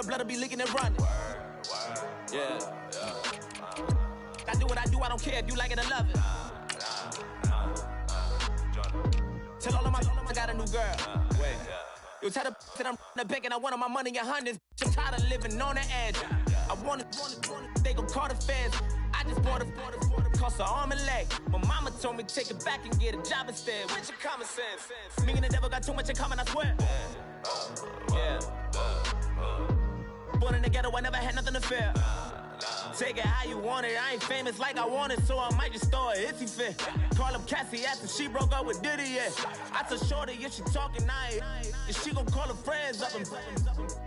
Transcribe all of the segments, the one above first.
blood will be leaking and running. Yeah. I do what I do, I don't care if you like it or love it. Tell all of my I got a new girl. Wait. You tell the that I'm the bank and I want all my money in hundreds. I'm tired of living on the edge. I want it, they gon' call the feds. I just bought it, cost an arm and leg. My mama told me take it back and get a job instead. Where's your common sense? Me and the devil got too much in common, I swear. Yeah. Born in the ghetto, I never had nothing to fear. Take it how you want it. I ain't famous like I want it, so I might just throw a hissy fit. Call up Cassie after she broke up with Diddy, yeah. I told Shorty if she talking, if she gon' call her friends up and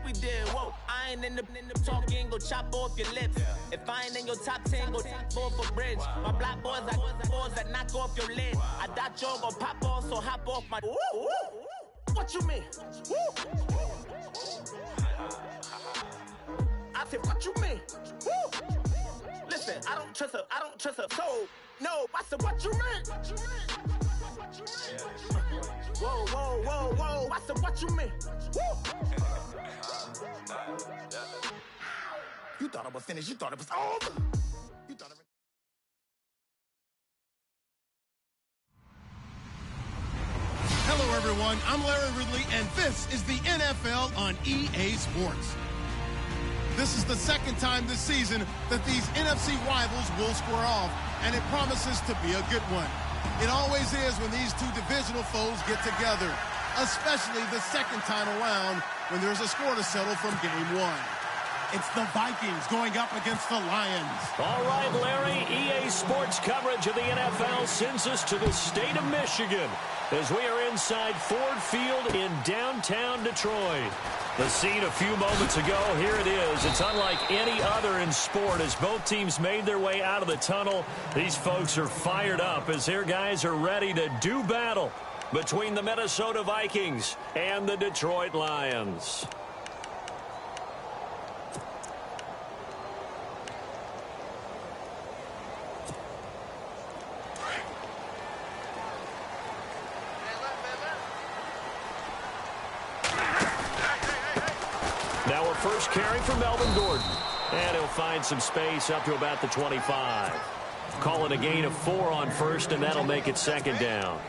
we did, whoa. I ain't in the talking, go chop off your lips. If I ain't in your top 10, go top 4 for bridge. My black boys, I boys that knock off your lid. I thought y'all gon' pop off, so hop off my. What you mean? I said, what you mean? Listen, I don't trust her soul. No, I said, what you mean? Whoa, I said, what you mean? You thought it was finished, you thought it was over. You thought it was... Hello, everyone. I'm Larry Ridley, and this is the NFL on EA Sports. This is the second time this season that these NFC rivals will square off, and it promises to be a good one. It always is when these two divisional foes get together, especially the second time around when there's a score to settle from game one. It's the Vikings going up against the Lions. All right, Larry, EA Sports coverage of the NFL sends us to the state of Michigan as we are inside Ford Field in downtown Detroit. The scene a few moments ago, here it is. It's unlike any other in sport as both teams made their way out of the tunnel. These folks are fired up as their guys are ready to do battle between the Minnesota Vikings and the Detroit Lions. Now a first carry for Melvin Gordon. And he'll find some space up to about the 25. Call it a gain of 4 on first, and that'll make it second down.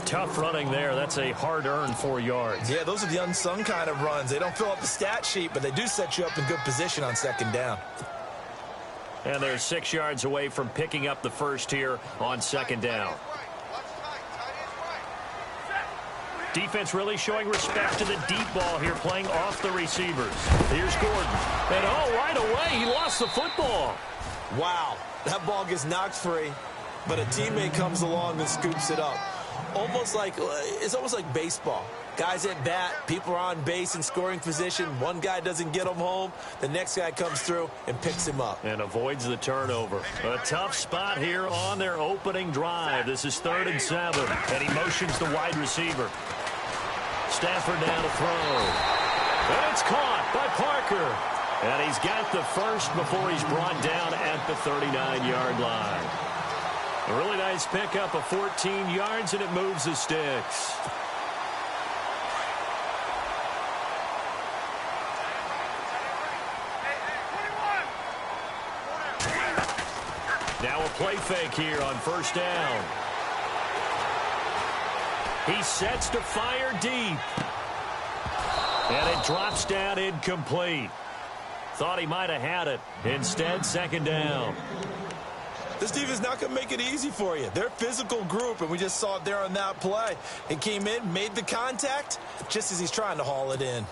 Tough running there. That's a hard-earned 4 yards. Yeah, those are the unsung kind of runs. They don't fill up the stat sheet, but they do set you up in good position on second down. And they're 6 yards away from picking up the first here on second down. Defense really showing respect to the deep ball here, playing off the receivers. Here's Gordon. And, right away, he lost the football. Wow, that ball gets knocked free, but a teammate comes along and scoops it up. It's almost like baseball. Guys at bat, people are on base in scoring position. One guy doesn't get him home. The next guy comes through and picks him up. And avoids the turnover. A tough spot here on their opening drive. This is 3rd and 7. And he motions the wide receiver. Stafford down to throw. And it's caught by Parker. And he's got the first before he's brought down at the 39-yard line. A really nice pickup of 14 yards, and it moves the sticks. Now a play fake here on first down. He sets to fire deep. And it drops down incomplete. Thought he might have had it. Instead, second down. This defense is not going to make it easy for you. They're a physical group, and we just saw it there on that play. It came in, made the contact, just as he's trying to haul it in.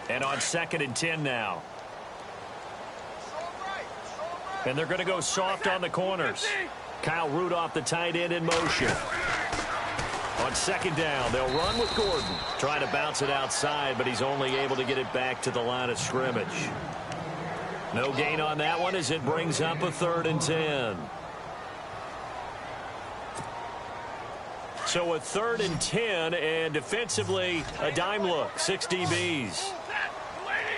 And on 2nd and 10 now. And they're going to go soft on the corners. Kyle Rudolph, the tight end, in motion. On 2nd down, they'll run with Gordon. Trying to bounce it outside, but he's only able to get it back to the line of scrimmage. No gain on that one as it brings up a 3rd and 10. So a 3rd and 10, and defensively, a dime look. 6 DBs.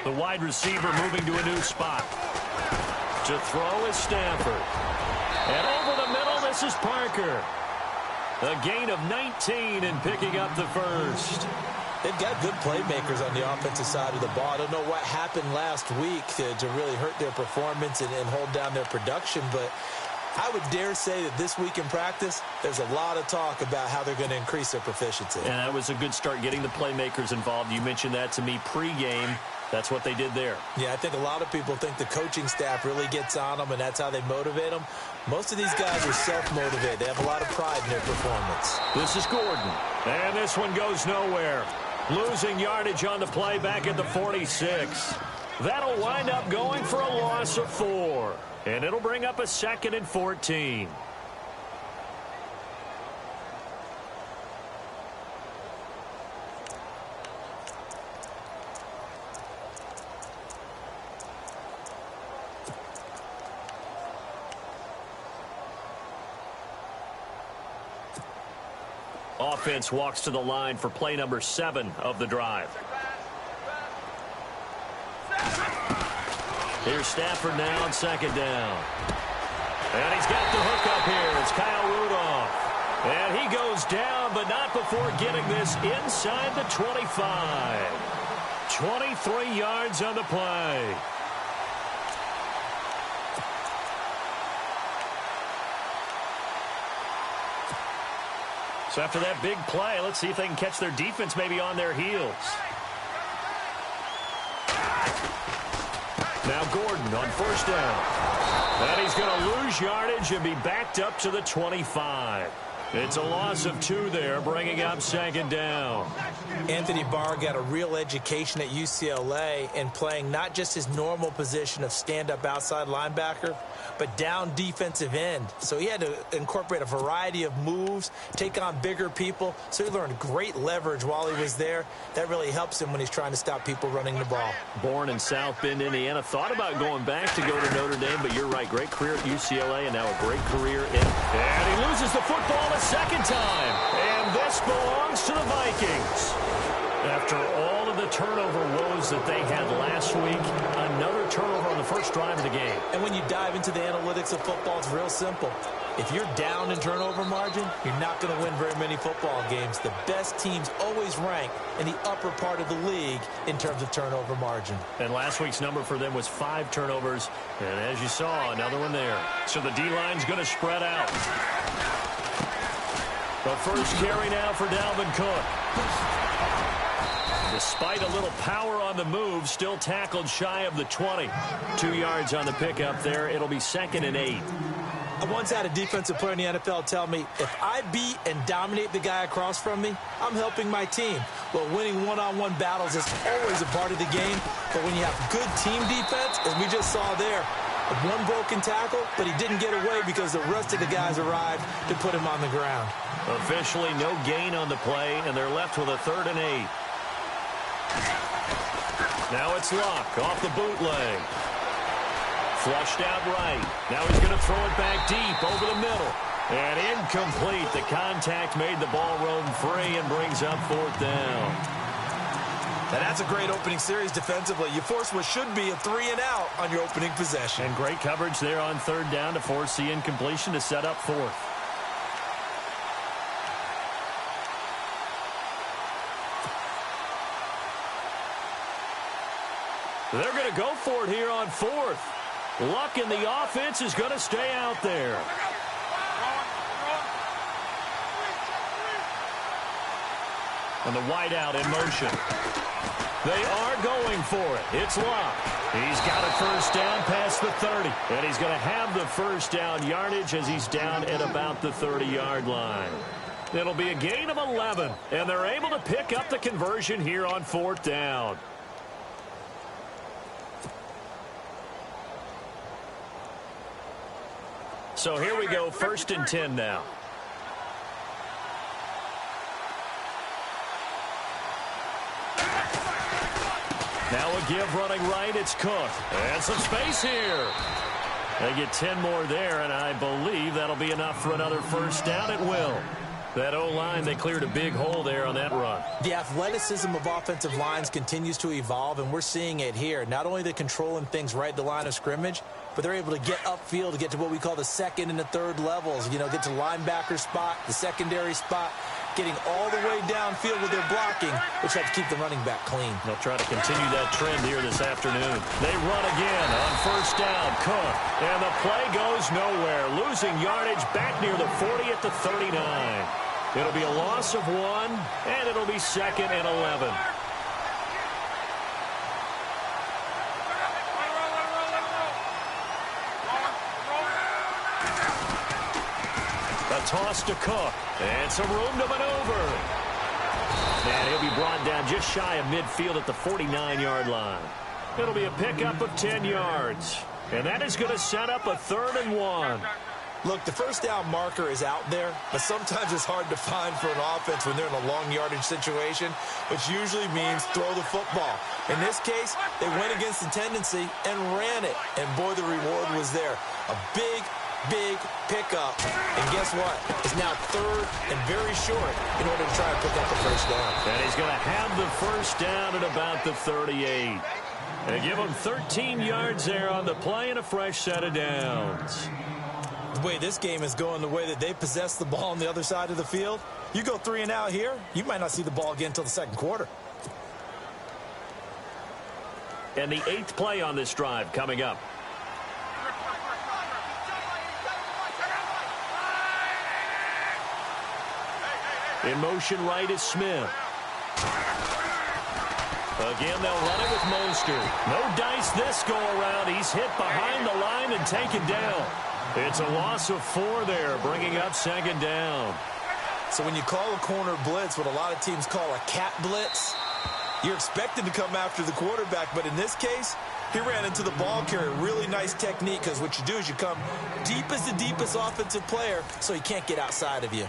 The wide receiver moving to a new spot. To throw is Stafford. And over the middle, this is Parker. A gain of 19 and picking up the first. They've got good playmakers on the offensive side of the ball. I don't know what happened last week to really hurt their performance and hold down their production, but I would dare say that this week in practice, there's a lot of talk about how they're going to increase their proficiency. And that was a good start getting the playmakers involved. You mentioned that to me pregame. That's what they did there. Yeah, I think a lot of people think the coaching staff really gets on them, and that's how they motivate them. Most of these guys are self-motivated. They have a lot of pride in their performance. This is Gordon. And this one goes nowhere. Losing yardage on the play back at the 46. That'll wind up going for a loss of 4. And it'll bring up a 2nd and 14. Offense walks to the line for play number 7 of the drive. Here's Stafford now on 2nd down. And he's got the hook up here. It's Kyle Rudolph. And he goes down, but not before getting this inside the 25. 23 yards on the play. So after that big play, let's see if they can catch their defense maybe on their heels. Now Gordon on 1st down. And he's going to lose yardage and be backed up to the 25. It's a loss of 2 there, bringing up 2nd down. Anthony Barr got a real education at UCLA and playing not just his normal position of stand-up outside linebacker, but down defensive end. So he had to incorporate a variety of moves, take on bigger people. So he learned great leverage while he was there. That really helps him when he's trying to stop people running the ball. Born in South Bend, Indiana. Thought about going back to go to Notre Dame, but you're right. Great career at UCLA and now a great career in. And he loses the football a 2nd time. And this belongs to the Vikings. After all of the turnover woes that they had last week, another turnover on the first drive of the game. And when you dive into the analytics of football, it's real simple. If you're down in turnover margin, you're not going to win very many football games. The best teams always rank in the upper part of the league in terms of turnover margin. And last week's number for them was 5 turnovers. And as you saw, another one there. So the D-line's going to spread out. The first carry now for Dalvin Cook. Despite a little power on the move, still tackled shy of the 20. 2 yards on the pickup there. It'll be 2nd and 8. I once had a defensive player in the NFL tell me, if I beat and dominate the guy across from me, I'm helping my team. Well, winning one-on-one battles is always a part of the game, but when you have good team defense, as we just saw there, one broken tackle, but he didn't get away because the rest of the guys arrived to put him on the ground. Officially no gain on the play, and they're left with a 3rd and 8. Now it's Luck off the bootleg. Flushed out right. Now he's going to throw it back deep over the middle. And incomplete. The contact made the ball roam free and brings up 4th down. And that's a great opening series defensively. You force what should be a 3-and-out on your opening possession. And great coverage there on 3rd down to force the incompletion to set up 4th. They're going to go for it here on 4th. Luck in the offense is going to stay out there. And the wideout in motion. They are going for it. It's Luck. He's got a 1st down past the 30. And he's going to have the 1st down yardage as he's down at about the 30-yard line. It'll be a gain of 11. And they're able to pick up the conversion here on 4th down. So here we go, 1st and 10 now. Now a give running right, it's Cook. And some space here. They get 10 more there, and I believe that'll be enough for another 1st down. It will. That O-line, they cleared a big hole there on that run. The athleticism of offensive lines continues to evolve, and we're seeing it here. Not only they're controlling things right at the line of scrimmage, but they're able to get upfield to get to what we call the second and the third levels. You know, get to linebacker spot, the secondary spot, getting all the way downfield with their blocking, which helps keep the running back clean. They'll try to continue that trend here this afternoon. They run again on first down. Cook. And the play goes nowhere. Losing yardage back near the 40 at the 39. It'll be a loss of 1, and it'll be 2nd and 11. A toss to Cook. And some room to maneuver. And he'll be brought down just shy of midfield at the 49-yard line. It'll be a pickup of 10 yards. And that is going to set up a 3rd and 1. Look, the first down marker is out there, but sometimes it's hard to find for an offense when they're in a long yardage situation, which usually means throw the football. In this case, they went against the tendency and ran it. And, boy, the reward was there. A big pickup. And guess what? It's now 3rd and very short in order to try and pick up the first down. And he's going to have the first down at about the 38. They give him 13 yards there on the play and a fresh set of downs. The way this game is going, the way that they possess the ball on the other side of the field, you go 3 and out here, you might not see the ball again until the second quarter. And the 8th play on this drive coming up. In motion right is Smith. Again, they'll run it with Mostert. No dice this go-around. He's hit behind the line and taken down. It's a loss of 4 there, bringing up 2nd down. So when you call a corner blitz, what a lot of teams call a cat blitz, you're expected to come after the quarterback. But in this case, he ran into the ball carrier. Really nice technique, because what you do is you come deep as the deepest offensive player so he can't get outside of you.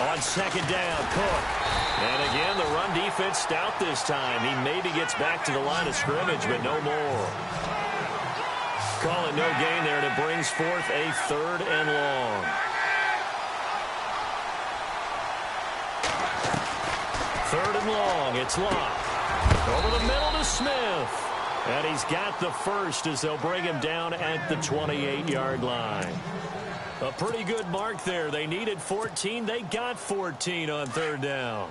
On 2nd down, Cook. And again, the run defense stout this time. He maybe gets back to the line of scrimmage, but no more. Call it no gain there, and it brings forth a 3rd and long. 3rd and long, it's locked. Over the middle to Smith. And he's got the first as they'll bring him down at the 28-yard line. A pretty good mark there. They needed 14. They got 14 on 3rd down.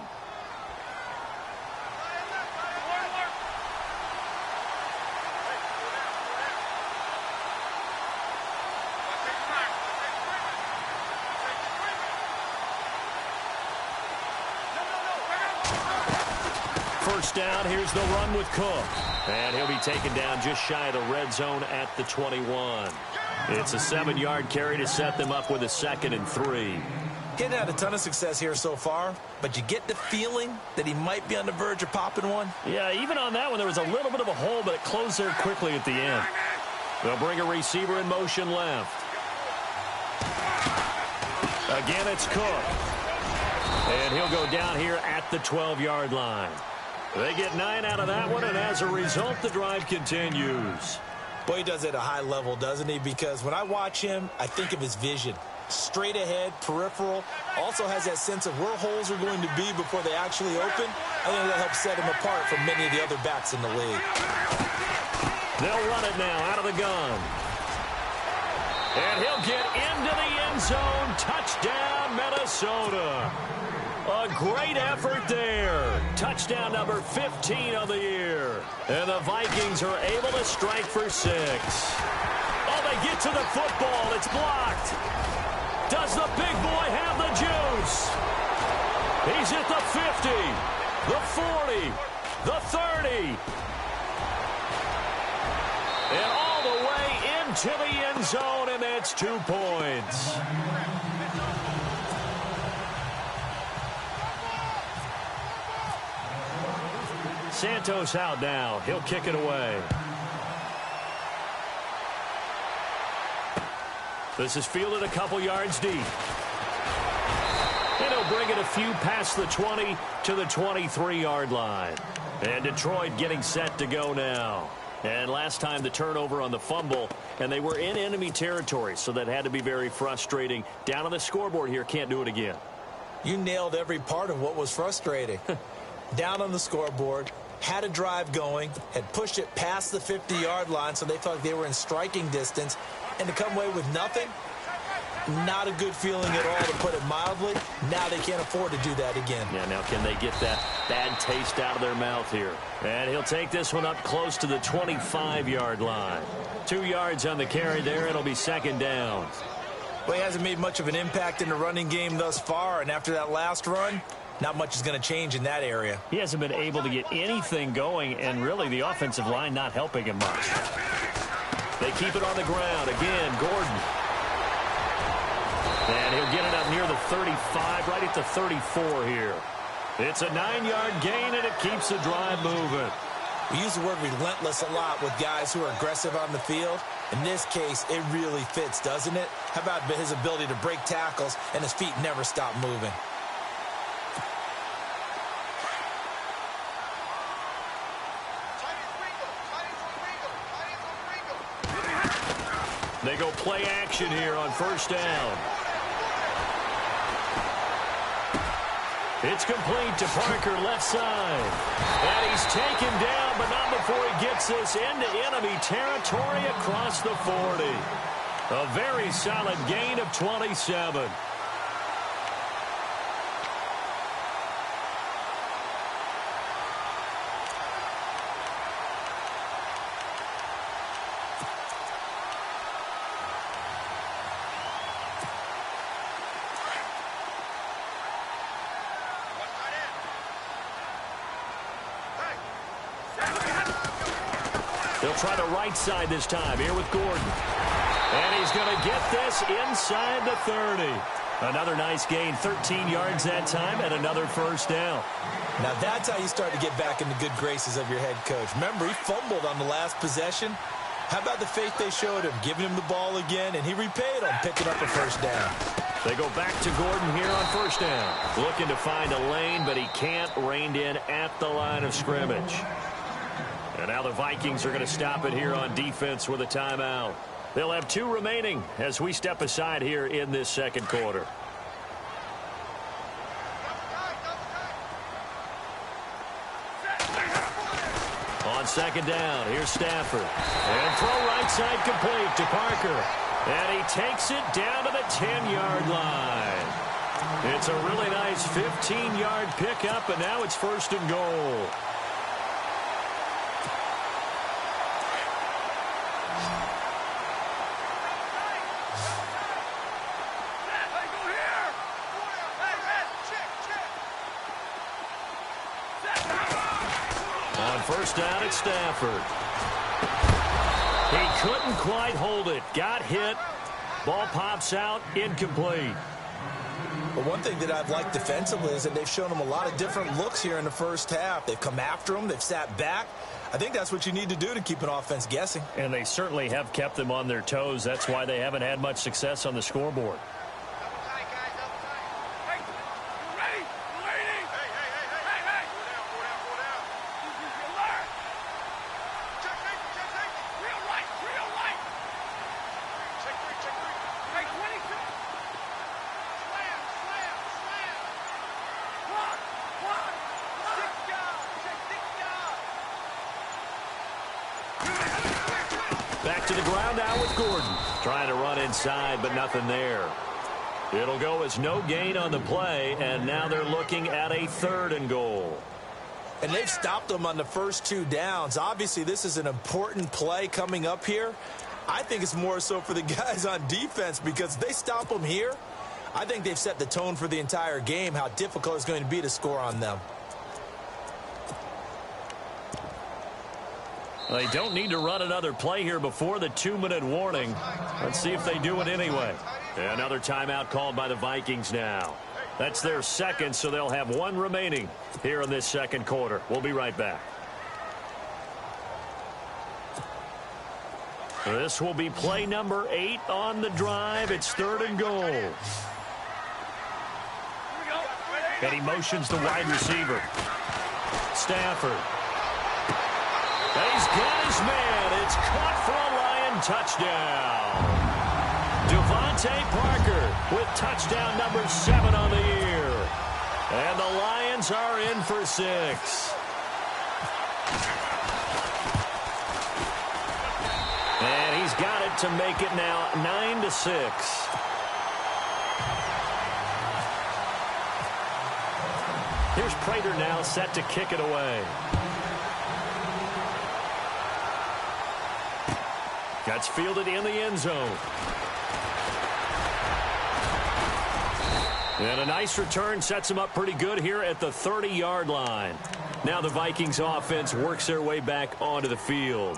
First down, here's the run with Cook. And he'll be taken down just shy of the red zone at the 21. It's a 7-yard carry to set them up with a 2nd and 3. He hadn't had a ton of success here so far, but you get the feeling that he might be on the verge of popping one. Yeah, even on that one, there was a little bit of a hole, but it closed there quickly at the end. They'll bring a receiver in motion left. Again, it's Cook. And he'll go down here at the 12-yard line. They get 9 out of that one, and as a result, the drive continues. Boy, he does it at a high level, doesn't he? Because when I watch him, I think of his vision. Straight ahead, peripheral. Also has that sense of where holes are going to be before they actually open. I think that helps set him apart from many of the other backs in the league. They'll run it now out of the gun. And he'll get into the end zone. Touchdown, Minnesota. A great effort there. Touchdown number 15 of the year. And the Vikings are able to strike for 6. Oh, they get to the football. It's blocked. Does the big boy have the juice? He's at the 50, the 40, the 30. And all the way into the end zone, and that's 2 points. Santos out now. He'll kick it away. This is fielded a couple yards deep. And he'll bring it a few past the 20 to the 23-yard line. And Detroit getting set to go now. And last time the turnover on the fumble, and they were in enemy territory, so that had to be very frustrating. Down on the scoreboard here, can't do it again. You nailed every part of what was frustrating. Down on the scoreboard, had a drive going, had pushed it past the 50-yard line, so they felt like they were in striking distance, and to come away with nothing, not a good feeling at all, to put it mildly. Now they can't afford to do that again. Yeah, now can they get that bad taste out of their mouth here? And he'll take this one up close to the 25-yard line. 2 yards on the carry there. It'll be second down. Well, he hasn't made much of an impact in the running game thus far, and after that last run, not much is going to change in that area. He hasn't been able to get anything going, and really the offensive line not helping him much. They keep it on the ground. Again, Gordon. And he'll get it up near the 35, right at the 34 here. It's a 9-yard gain, and it keeps the drive moving. We use the word relentless a lot with guys who are aggressive on the field. In this case, it really fits, doesn't it? How about his ability to break tackles and his feet never stop moving? They go play action here on first down. It's complete to Parker, left side. And he's taken down, but not before he gets this into enemy territory across the 40. A very solid gain of 27. They'll try the right side this time here with Gordon. And he's going to get this inside the 30. Another nice gain, 13 yards that time, and another first down. Now that's how you start to get back in the good graces of your head coach. Remember, he fumbled on the last possession. How about the faith they showed him, giving him the ball again, and he repaid on picking up a first down. They go back to Gordon here on first down. Looking to find a lane, but he can't, reined in at the line of scrimmage. And now the Vikings are going to stop it here on defense with a timeout. They'll have 2 remaining as we step aside here in this second quarter. On second down, here's Stafford. And throw right side complete to Parker. And he takes it down to the 10-yard line. It's a really nice 15-yard pickup, and now it's first and goal. First down at Stafford. He couldn't quite hold it. Got hit. Ball pops out. Incomplete. But one thing that I've liked defensively is that they've shown him a lot of different looks here in the first half. They've come after him. They've sat back. I think that's what you need to do to keep an offense guessing. And they certainly have kept them on their toes. That's why they haven't had much success on the scoreboard. Back to the ground now with Gordon. Trying to run inside, but nothing there. It'll go as no gain on the play, and now they're looking at a 3rd and goal. And they've stopped them on the first 2 downs. Obviously, this is an important play coming up here. I think it's more so for the guys on defense, because if they stop them here, I think they've set the tone for the entire game, how difficult it's going to be to score on them. They don't need to run another play here before the 2-minute warning. Let's see if they do it anyway. Another timeout called by the Vikings now. That's their second, so they'll have 1 remaining here in this second quarter. We'll be right back. This will be play number 8 on the drive. It's 3rd and goal. And he motions the wide receiver. Stafford. He's got his man. It's caught for a Lion touchdown. Devontae Parker with touchdown number 7 on the year. And the Lions are in for 6. And he's got it to make it now 9-6. Here's Prater now set to kick it away. Gets fielded in the end zone. And a nice return sets him up pretty good here at the 30-yard line. Now the Vikings offense works their way back onto the field.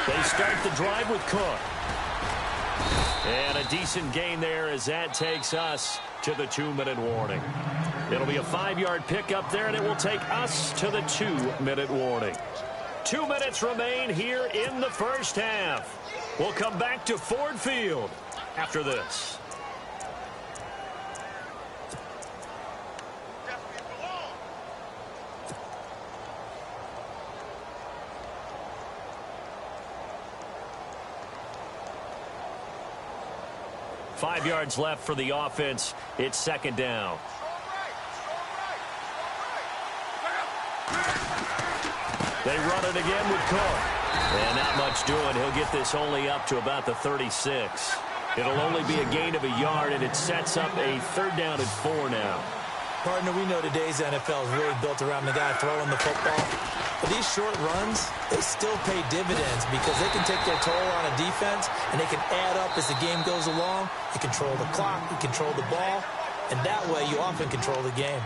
They start the drive with Cook. And a decent gain there as that takes us to the 2-minute warning. It'll be a 5-yard pickup there, and it will take us to the 2-minute warning. 2 minutes remain here in the first half. We'll come back to Ford Field after this. Five yards left for the offense. It's 2nd down. They run it again with Cook. And not much doing. He'll get this only up to about the 36. It'll only be a gain of a yard, and it sets up a 3rd down and 4 now. Partner, we know today's NFL is really built around the guy throwing the football. But these short runs, they still pay dividends because they can take their toll on a defense, and they can add up as the game goes along. You control the clock, you control the ball, and that way you often control the game.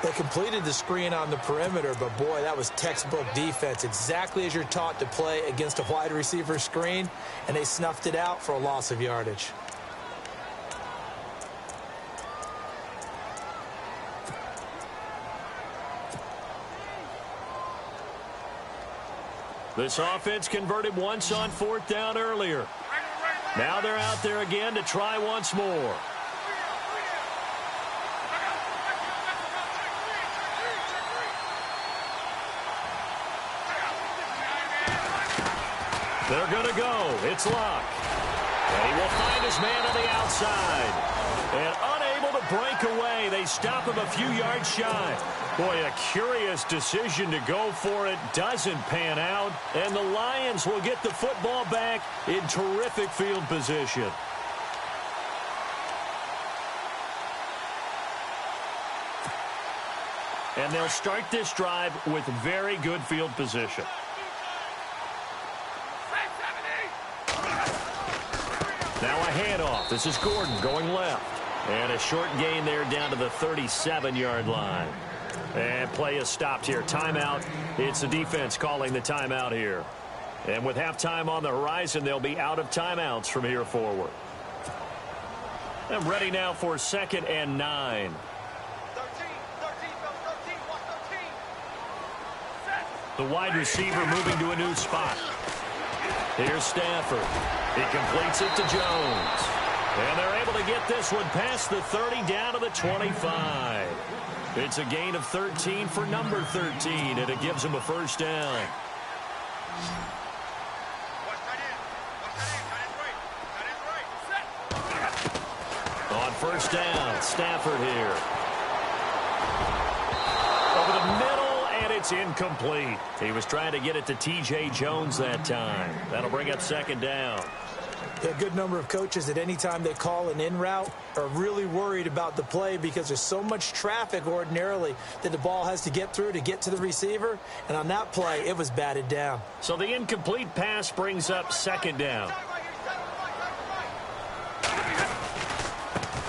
They completed the screen on the perimeter, but boy, that was textbook defense. Exactly as you're taught to play against a wide receiver screen, and they snuffed it out for a loss of yardage. This offense converted once on 4th down earlier. Now they're out there again to try once more. They're going to go. It's Luck. And he will find his man on the outside. And unable to break away, they stop him a few yards shy. Boy, a curious decision to go for it. Doesn't pan out. And the Lions will get the football back in terrific field position. And they'll start this drive with very good field position. Now a handoff. This is Gordon going left. And a short gain there down to the 37-yard line. And play is stopped here. Timeout. It's the defense calling the timeout here. And with halftime on the horizon, they'll be out of timeouts from here forward. And ready now for 2nd and 9. The wide receiver moving to a new spot. Here's Stafford. He completes it to Jones. And they're able to get this one past the 30 down to the 25. It's a gain of 13 for number 13, and it gives him a 1st down. On 1st down, Stafford here. Over the middle, and it's incomplete. He was trying to get it to T.J. Jones that time. That'll bring up 2nd down. A good number of coaches at any time they call an in route are really worried about the play because there's so much traffic ordinarily that the ball has to get through to get to the receiver. And on that play, it was batted down. So the incomplete pass brings up 2nd down.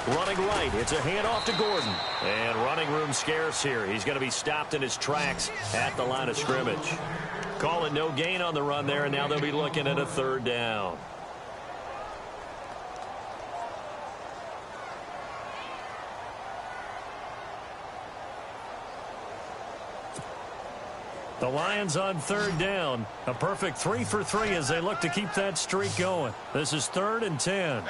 Running right, it's a handoff to Gordon. And running room scarce here. He's going to be stopped in his tracks at the line of scrimmage. Call it no gain on the run there, and now they'll be looking at a 3rd down. The Lions on third down. A perfect 3 for 3 as they look to keep that streak going. This is 3rd and 10.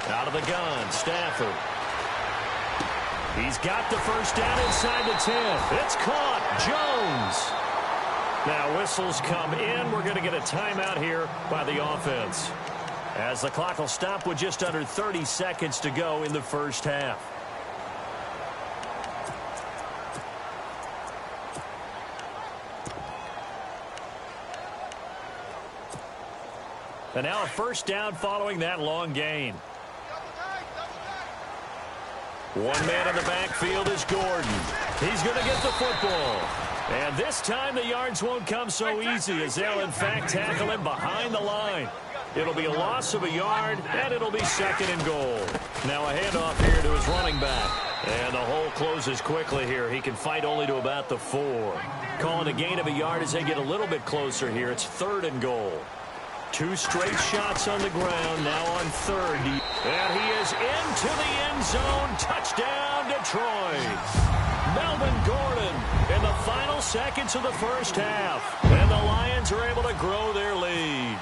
Out of the gun, Stafford. He's got the first down inside the 10. It's caught. Jones. Now whistles come in. We're going to get a timeout here by the offense, as the clock will stop with just under 30 seconds to go in the first half. And now a first down following that long gain. One man in the backfield is Gordon. He's going to get the football. And this time the yards won't come so easy, as they'll in fact tackle him behind the line. It'll be a loss of a yard, and it'll be 2nd and goal. Now a handoff here to his running back. And the hole closes quickly here. He can fight only to about the 4. Calling a gain of a yard as they get a little bit closer here. It's 3rd and goal. 2 straight shots on the ground, now on 3rd. And he is into the end zone. Touchdown, Detroit. Melvin Gordon in the final seconds of the first half. And the Lions are able to grow their lead.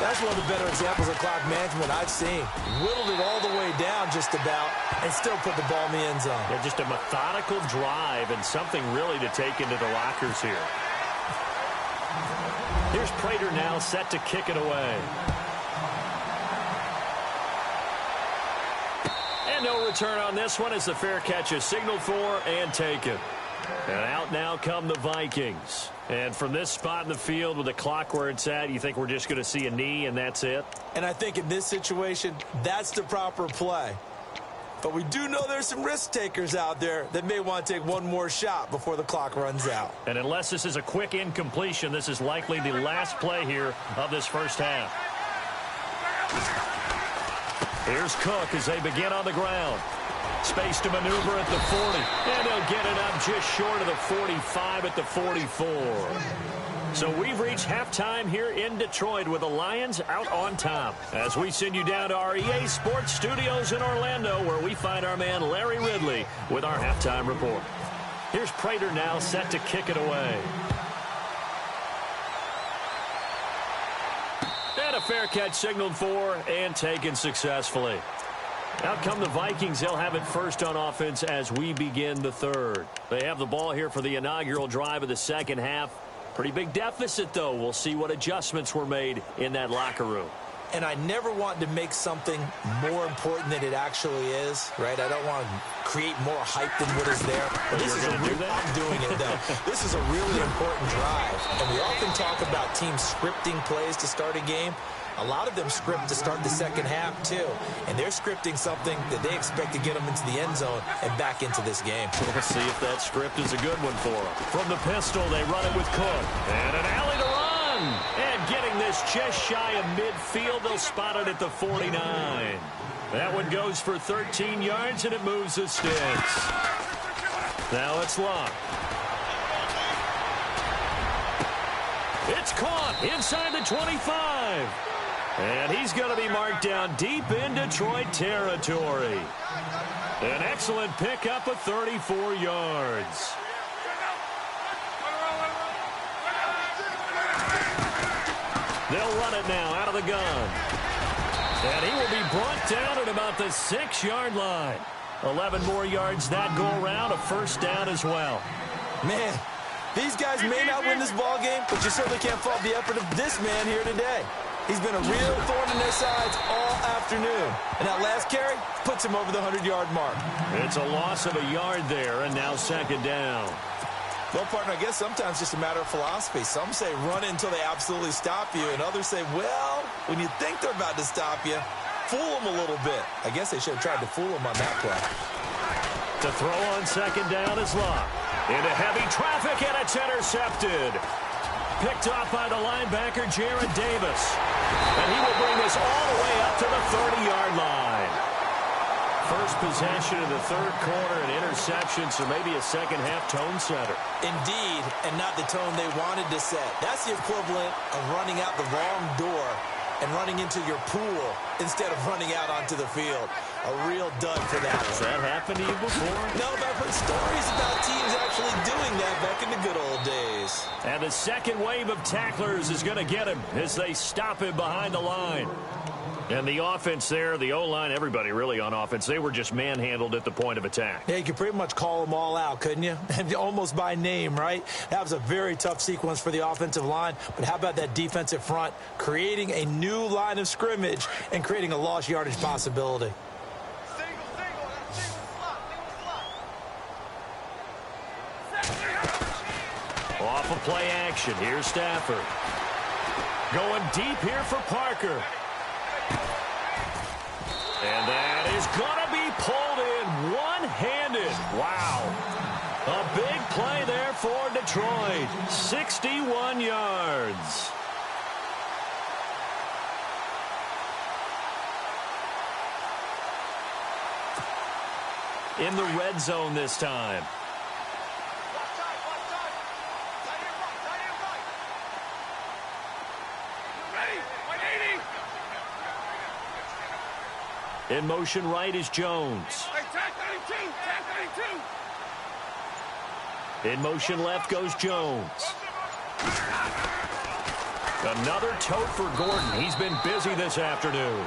That's one of the better examples of clock management I've seen. Whittled it all the way down just about and still put the ball in the end zone. Yeah, just a methodical drive and something really to take into the lockers here. Here's Prater now set to kick it away. And no return on this one as the fair catch is signaled for and taken. And out now come the Vikings. And from this spot in the field with the clock where it's at, you think we're just going to see a knee and that's it? And I think in this situation, that's the proper play. But we do know there's some risk takers out there that may want to take one more shot before the clock runs out. And unless this is a quick incompletion, this is likely the last play here of this first half. Here's Cook as they begin on the ground. Space to maneuver at the 40. And they'll get it up just short of the 45 at the 44. So we've reached halftime here in Detroit with the Lions out on top. As we send you down to our EA Sports Studios in Orlando, where we find our man Larry Ridley with our halftime report. Here's Prater now set to kick it away. And a fair catch signaled for and taken successfully. Out come the Vikings. They'll have it first on offense as we begin the 3rd. They have the ball here for the inaugural drive of the second half. Pretty big deficit, though. We'll see what adjustments were made in that locker room. And I never want to make something more important than it actually is, right? I don't want to create more hype than what is there. But this is I'm doing it, though. This is a really important drive. And we often talk about teams scripting plays to start a game. A lot of them script to start the second half, too. And they're scripting something that they expect to get them into the end zone and back into this game. We'll see if that script is a good one for them. From the pistol, they run it with Cook. And an alley to run. And getting this just shy of midfield, they'll spot it at the 49. That one goes for 13 yards, and it moves the sticks. Now it's locked. It's caught inside the 25. And he's going to be marked down deep in Detroit territory. An excellent pickup of 34 yards. They'll run it now out of the gun. And he will be brought down at about the 6-yard line. 11 more yards that go around, a first down as well. Man, these guys may not win this ball game, but you certainly can't fault the effort of this man here today. He's been a real thorn in their sides all afternoon. And that last carry puts him over the 100-yard mark. It's a loss of a yard there, and now second down. Well, partner, I guess sometimes it's just a matter of philosophy. Some say run it until they absolutely stop you, and others say, well, when you think they're about to stop you, fool them a little bit. I guess they should have tried to fool him on that play. To throw on second down is Locke. Into heavy traffic, and it's intercepted. Picked off by the linebacker, Jared Davis. And he will bring this all the way up to the 30-yard line. first possession of the third quarter, an interception, so maybe a second-half tone setter. Indeed, and not the tone they wanted to set. That's the equivalent of running out the wrong door and running into your pool instead of running out onto the field. A real dud for that one. Has that happened to you before? No, but I've heard stories about teams actually doing that back in the good old days. And the second wave of tacklers is going to get him as they stop him behind the line. And the offense there, the O-line, everybody really on offense, they were just manhandled at the point of attack. Yeah, you could pretty much call them all out, couldn't you? Almost by name, right? That was a very tough sequence for the offensive line. But how about that defensive front creating a new line of scrimmage and creating a lost yardage possibility? Off of play action. Here's Stafford. Going deep here for Parker. And that is going to be pulled in one-handed. Wow. A big play there for Detroit. 61 yards. In the red zone this time. In motion right is Jones. In motion left goes Jones. Another tote for Gordon. He's been busy this afternoon.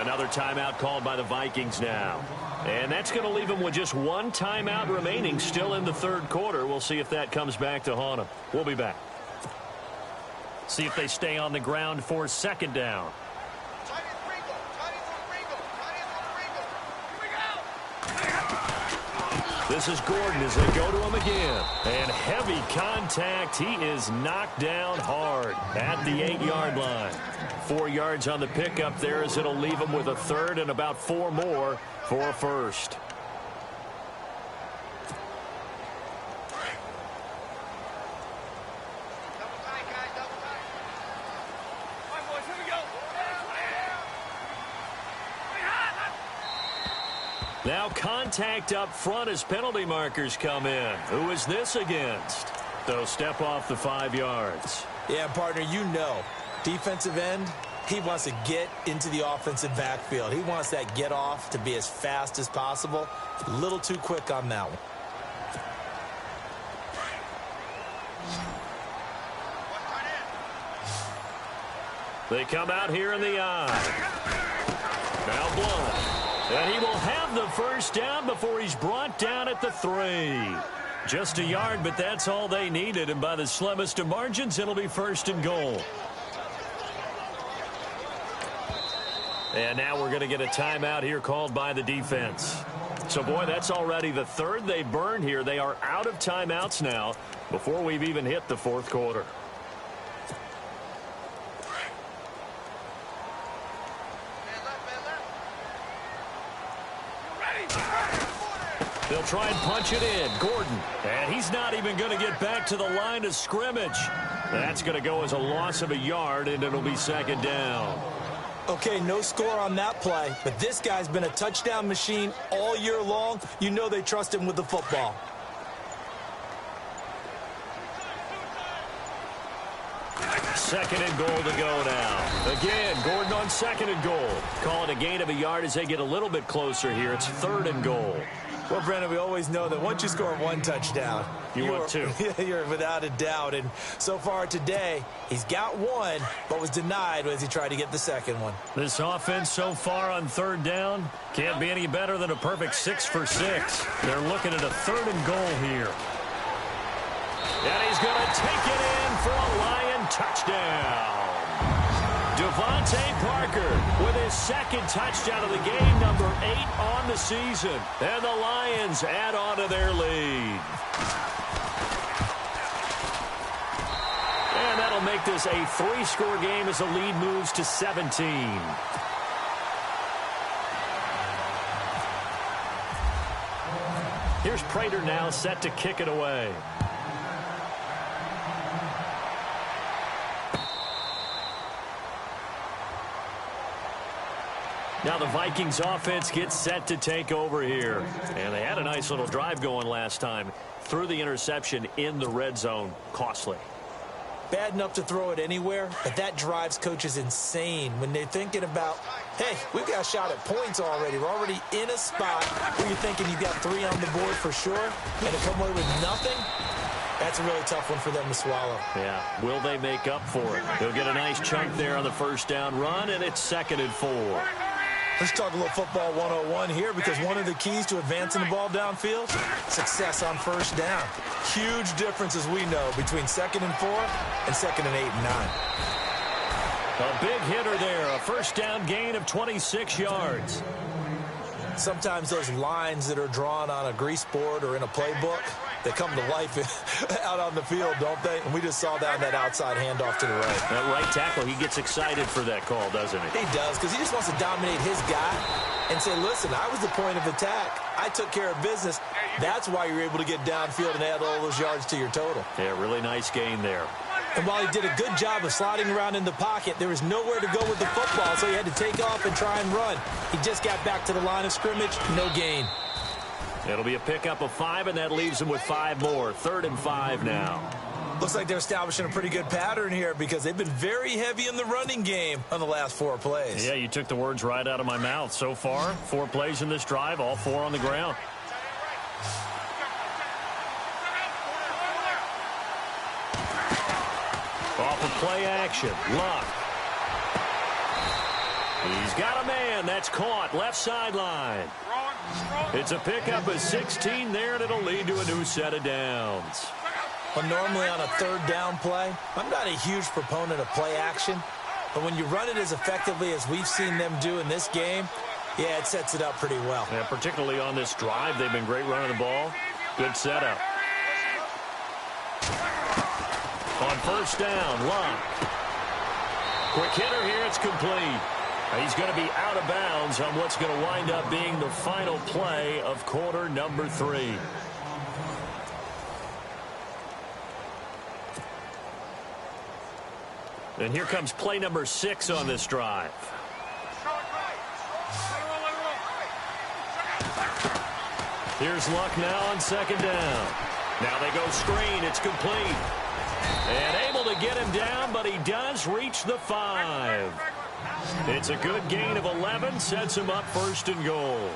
Another timeout called by the Vikings now. And that's going to leave him with just one timeout remaining still in the third quarter. We'll see if that comes back to haunt him. We'll be back. See if they stay on the ground for second down. This is Gordon as they go to him again. And heavy contact. He is knocked down hard at the 8-yard line. 4 yards on the pickup there as it'll leave him with a third and about 4 more for a first. Now contact up front as penalty markers come in. Who is this against? They'll step off the 5 yards. Yeah, partner, you know, defensive end, he wants to get into the offensive backfield. He wants that get off to be as fast as possible. A little too quick on that one. They come out here in the eye. Now Blunt. And he will have the first down before he's brought down at the 3. Just a yard, but that's all they needed. And by the slimmest of margins, it'll be first and goal. And now we're going to get a timeout here called by the defense. So, boy, that's already the third they burned here. They are out of timeouts now before we've even hit the fourth quarter. They'll try and punch it in. Gordon. And he's not even going to get back to the line of scrimmage. That's going to go as a loss of a yard, and it'll be second down. Okay, no score on that play, but this guy's been a touchdown machine all year long. You know they trust him with the football. Second and goal to go now. Again, Gordon on second and goal. Call it a gain of a yard as they get a little bit closer here. It's third and goal. Well, Brandon, we always know that once you score one touchdown, you want two. You're without a doubt. And so far today, he's got one, but was denied as he tried to get the second one. This offense so far on third down can't be any better than a perfect 6 for 6. They're looking at a third and goal here. And he's going to take it in for a Lion touchdown. Devontae Parker with his second touchdown of the game, number 8 on the season. And the Lions add on to their lead. And that'll make this a 3-score game as the lead moves to 17. Here's Prater now set to kick it away. Now the Vikings offense gets set to take over here. And they had a nice little drive going last time. Threw the interception in the red zone. Costly. Bad enough to throw it anywhere, but that drives coaches insane when they're thinking about, hey, we've got a shot at points already. We're already in a spot where you're thinking you've got 3 on the board for sure, and to come away with nothing, that's a really tough one for them to swallow. Yeah, will they make up for it? They'll get a nice chunk there on the first down run, and it's 2nd and 4. Let's talk a little football 101 here, because one of the keys to advancing the ball downfield, success on first down. Huge difference, as we know, between 2nd and 4 and 2nd and 8 and 9. A big hitter there, a first down gain of 26 yards. Sometimes those lines that are drawn on a grease board or in a playbook, they come to life out on the field, don't they? And we just saw that outside handoff to the right. That right tackle, he gets excited for that call, doesn't he? He does, because he just wants to dominate his guy and say, listen, I was the point of attack. I took care of business. That's why you're able to get downfield and add all those yards to your total. Yeah, really nice gain there. And while he did a good job of sliding around in the pocket, there was nowhere to go with the football, so he had to take off and try and run. He just got back to the line of scrimmage, no gain. It'll be a pickup of 5, and that leaves him with 5 more. 3rd and 5 now. Looks like they're establishing a pretty good pattern here, because they've been very heavy in the running game on the last 4 plays. Yeah, you took the words right out of my mouth. So far, 4 plays in this drive, all 4 on the ground. Off of play action, Luck. He's got a man. That's caught. Left sideline. It's a pickup of 16 there, and it'll lead to a new set of downs. Well, normally on a 3rd down play, I'm not a huge proponent of play action, but when you run it as effectively as we've seen them do in this game, yeah, it sets it up pretty well. Yeah, particularly on this drive, they've been great running the ball. Good setup. On first down, Luck. Quick hitter here, it's complete. He's going to be out of bounds on what's going to wind up being the final play of quarter number 3. And here comes play number 6 on this drive. Here's Luck now on 2nd down. Now they go screen. It's complete. And able to get him down, but he does reach the 5. It's a good gain of 11, sets him up 1st and goal.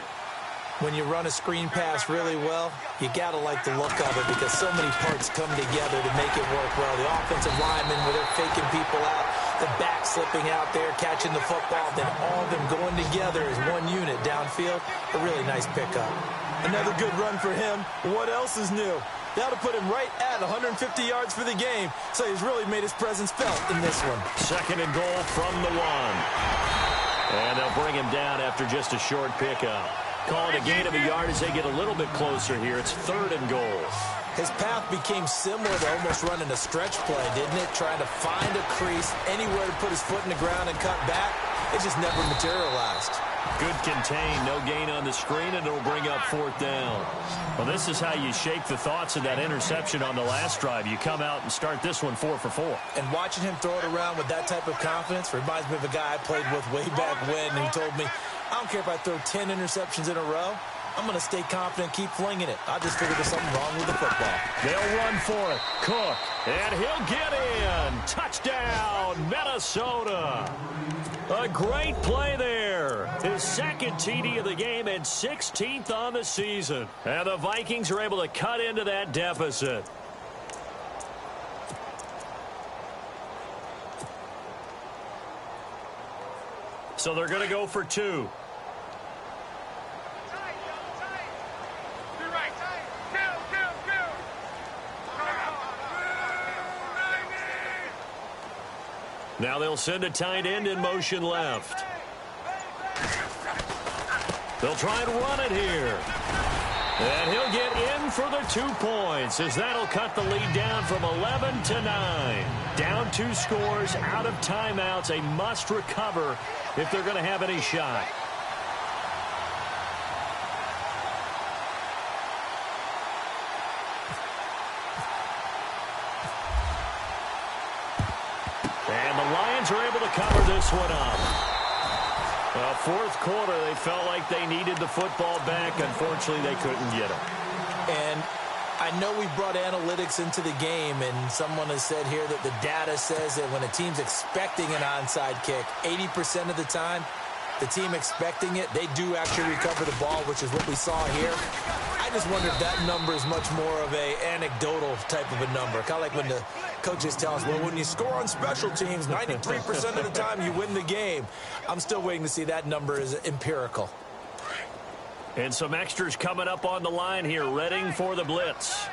When you run a screen pass really well, you got to like the look of it, because so many parts come together to make it work well. The offensive linemen, where they're faking people out, the back slipping out there, catching the football, then all of them going together as one unit downfield. A really nice pickup. Another good run for him. What else is new? That'll put him right at 150 yards for the game, so he's really made his presence felt in this one. 2nd and goal from the 1. And they'll bring him down after just a short pickup. Call it a gain of a yard as they get a little bit closer here. It's 3rd and goal. His path became similar to almost running a stretch play, didn't it? Trying to find a crease, anywhere to put his foot in the ground and cut back. It just never materialized. Good contain, no gain on the screen, and it'll bring up 4th down. Well, this is how you shake the thoughts of that interception on the last drive. You come out and start this one 4 for 4. And watching him throw it around with that type of confidence reminds me of a guy I played with way back when, who told me, I don't care if I throw 10 interceptions in a row. I'm going to stay confident, keep flinging it. I just figured there's something wrong with the football. They'll run for it. Cook, and he'll get in. Touchdown, Minnesota. A great play there. His 2nd TD of the game and 16th on the season. And the Vikings are able to cut into that deficit. So they're going to go for 2. Now they'll send a tight end in motion left. They'll try and run it here. And he'll get in for the 2 points, as that'll cut the lead down from 11 to 9. Down 2 scores, out of timeouts, a must recover if they're going to have any shot. And the Lions are able to cover this one up. Well, fourth quarter, they felt like they needed the football back. Unfortunately, they couldn't get it. And I know we brought analytics into the game, and someone has said here that the data says that when a team's expecting an onside kick, 80% of the time, the team expecting it, they do actually recover the ball, which is what we saw here. I just wonder if that number is much more of a anecdotal type of a number. Kind of like when the coaches tell us, well, when you score on special teams, 93% of the time you win the game. I'm still waiting to see that number is empirical. And some extras coming up on the line here, readying for the blitz.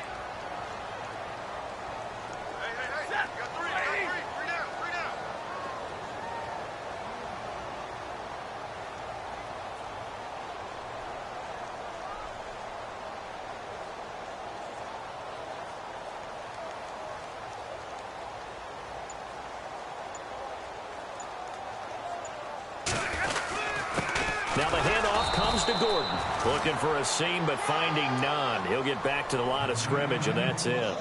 Now the handoff comes to Gordon. Looking for a seam, but finding none. He'll get back to the line of scrimmage, and that's it.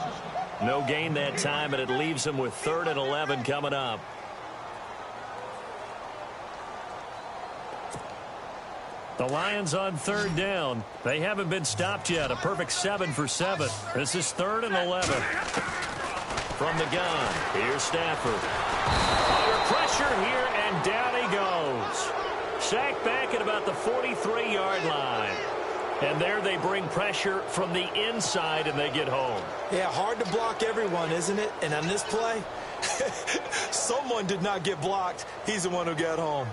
No gain that time, and it leaves him with 3rd and 11 coming up. The Lions on 3rd down. They haven't been stopped yet. A perfect 7 for 7. This is 3rd and 11. From the gun, here's Stafford. Under pressure here, and down he goes. Sacked back at about the 43-yard line. And there they bring pressure from the inside, and they get home. Yeah, hard to block everyone, isn't it? And on this play, someone did not get blocked. He's the one who got home.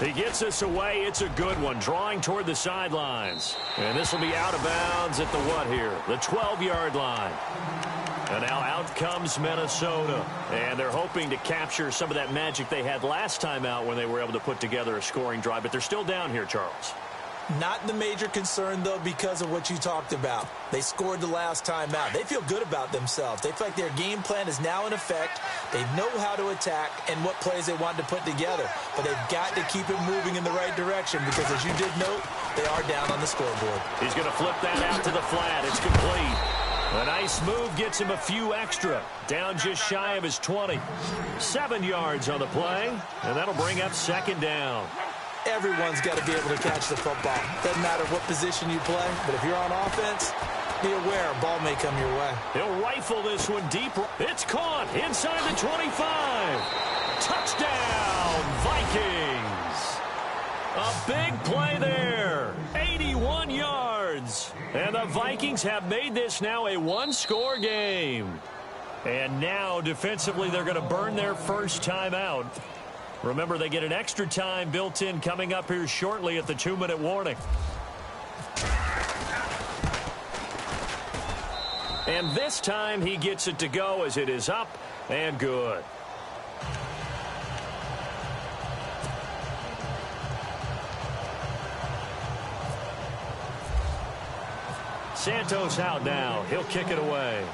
He gets us away. It's a good one. Drawing toward the sidelines. And this will be out of bounds at the what here? The 12-yard line. And now out comes Minnesota. And they're hoping to capture some of that magic they had last time out when they were able to put together a scoring drive. But they're still down here, Charles. Not the major concern, though, because of what you talked about. They scored the last time out. They feel good about themselves. They feel like their game plan is now in effect. They know how to attack and what plays they want to put together. But they've got to keep it moving in the right direction because, as you did note, they are down on the scoreboard. He's going to flip that out to the flat. It's complete. A nice move gets him a few extra. Down just shy of his 20. 7 yards on the play, and that'll bring up 2nd down. Everyone's got to be able to catch the football. Doesn't matter what position you play, but if you're on offense, be aware a ball may come your way. He'll rifle this one deep. It's caught inside the 25. Touchdown, Vikings. A big play there. 81 yards. And the Vikings have made this now a one-score game. And now, defensively, they're going to burn their first timeout. Remember, they get an extra time built in coming up here shortly at the 2-minute warning. And this time he gets it to go as it is up and good. Santos out now. He'll kick it away.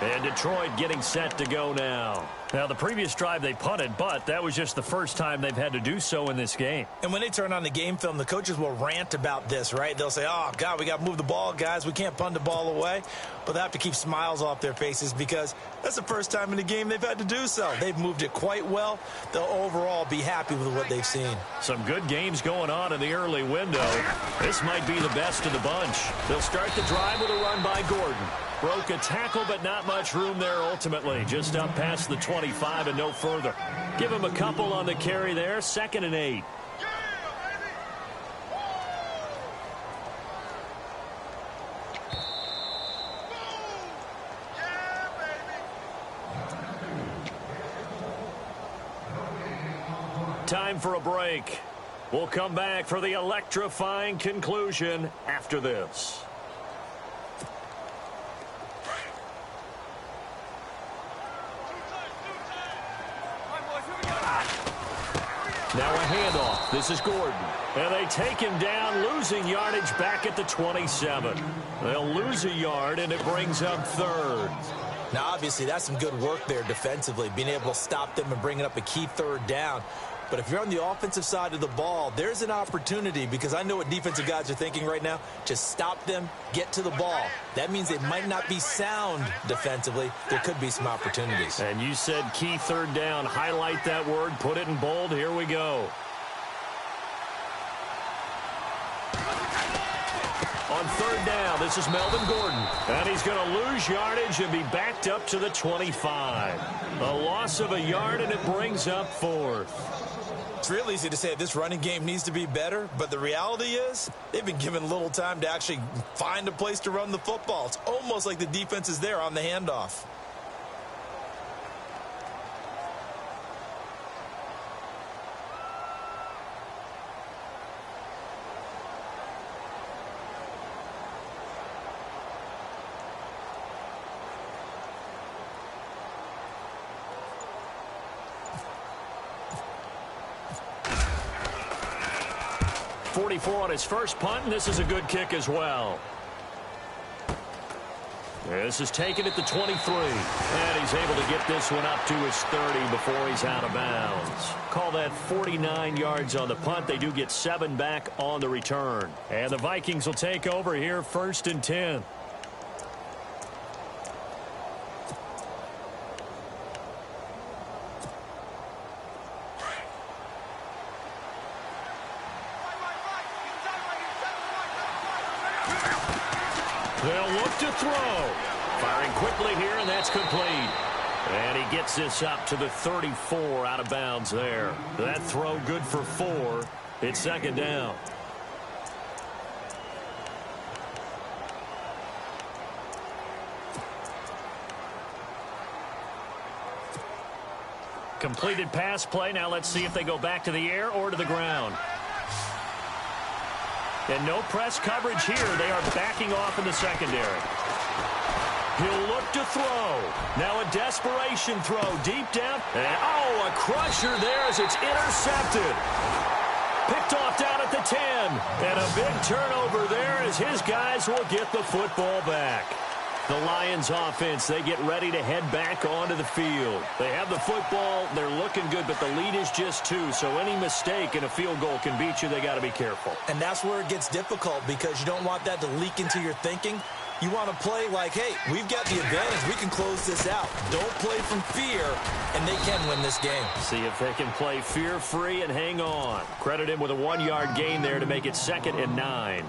And Detroit getting set to go now. Now, the previous drive they punted, but that was just the first time they've had to do so in this game. And when they turn on the game film, the coaches will rant about this, right? They'll say, oh, God, we got to move the ball, guys. We can't punt the ball away. But they have to keep smiles off their faces because that's the first time in the game they've had to do so. They've moved it quite well. They'll overall be happy with what they've seen. Some good games going on in the early window. This might be the best of the bunch. They'll start the drive with a run by Gordon. Broke a tackle, but not much room there ultimately. Just up past the 25 and no further. Give him a couple on the carry there. 2nd and 8. Time for a break. We'll come back for the electrifying conclusion after this. Now a handoff. This is Gordon. And they take him down, losing yardage back at the 27. They'll lose a yard, and it brings up third. Now, obviously, that's some good work there defensively, being able to stop them and bringing up a key third down. But if you're on the offensive side of the ball, there's an opportunity, because I know what defensive guys are thinking right now. Just stop them, get to the ball. That means they might not be sound defensively. There could be some opportunities. And you said key third down. Highlight that word, put it in bold. Here we go. On third down, this is Melvin Gordon. And he's going to lose yardage and be backed up to the 25. A loss of a yard, and it brings up fourth. It's real easy to say this running game needs to be better, but the reality is they've been given little time to actually find a place to run the football. It's almost like the defense is there on the handoff. On his first punt, and this is a good kick as well. This is taken at the 23, and he's able to get this one up to his 30 before he's out of bounds. Call that 49 yards on the punt. They do get 7 back on the return. And the Vikings will take over here, 1st and 10. They'll look to throw. Firing quickly here, and that's complete. And he gets this up to the 34 out of bounds there. That throw good for 4. It's 2nd down. Completed pass play. Now let's see if they go back to the air or to the ground. And no press coverage here. They are backing off in the secondary. He'll look to throw. Now a desperation throw deep down. And, a crusher there as it's intercepted. Picked off down at the 10. And a big turnover there as his guys will get the football back. The Lions offense, they get ready to head back onto the field. They have the football. They're looking good, but the lead is just 2. So any mistake in a field goal can beat you. They got to be careful. And that's where it gets difficult, because you don't want that to leak into your thinking. You want to play like, hey, we've got the advantage. We can close this out. Don't play from fear, and they can win this game. See if they can play fear-free and hang on. Credit him with a 1-yard gain there to make it 2nd and 9.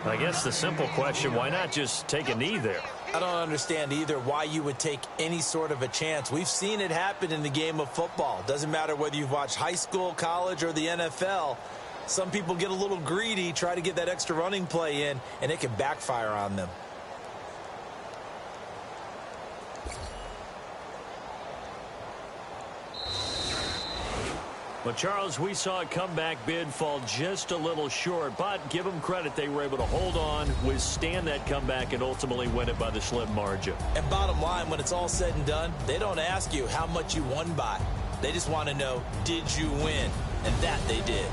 I guess the simple question, why not just take a knee there? I don't understand either why you would take any sort of a chance. We've seen it happen in the game of football. Doesn't matter whether you've watched high school, college, or the NFL. Some people get a little greedy, try to get that extra running play in, and it can backfire on them. Well, Charles, we saw a comeback bid fall just a little short, but give them credit. They were able to hold on, withstand that comeback, and ultimately win it by the slim margin. And bottom line, when it's all said and done, they don't ask you how much you won by. They just want to know, did you win? And that they did.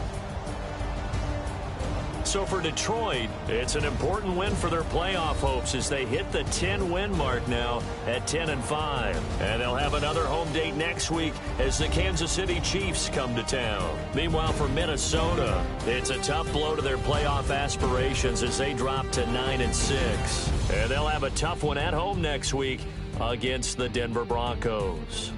So for Detroit, it's an important win for their playoff hopes as they hit the 10-win mark now at 10-5. And they'll have another home date next week as the Kansas City Chiefs come to town. Meanwhile, for Minnesota, it's a tough blow to their playoff aspirations as they drop to 9-6. And they'll have a tough one at home next week against the Denver Broncos.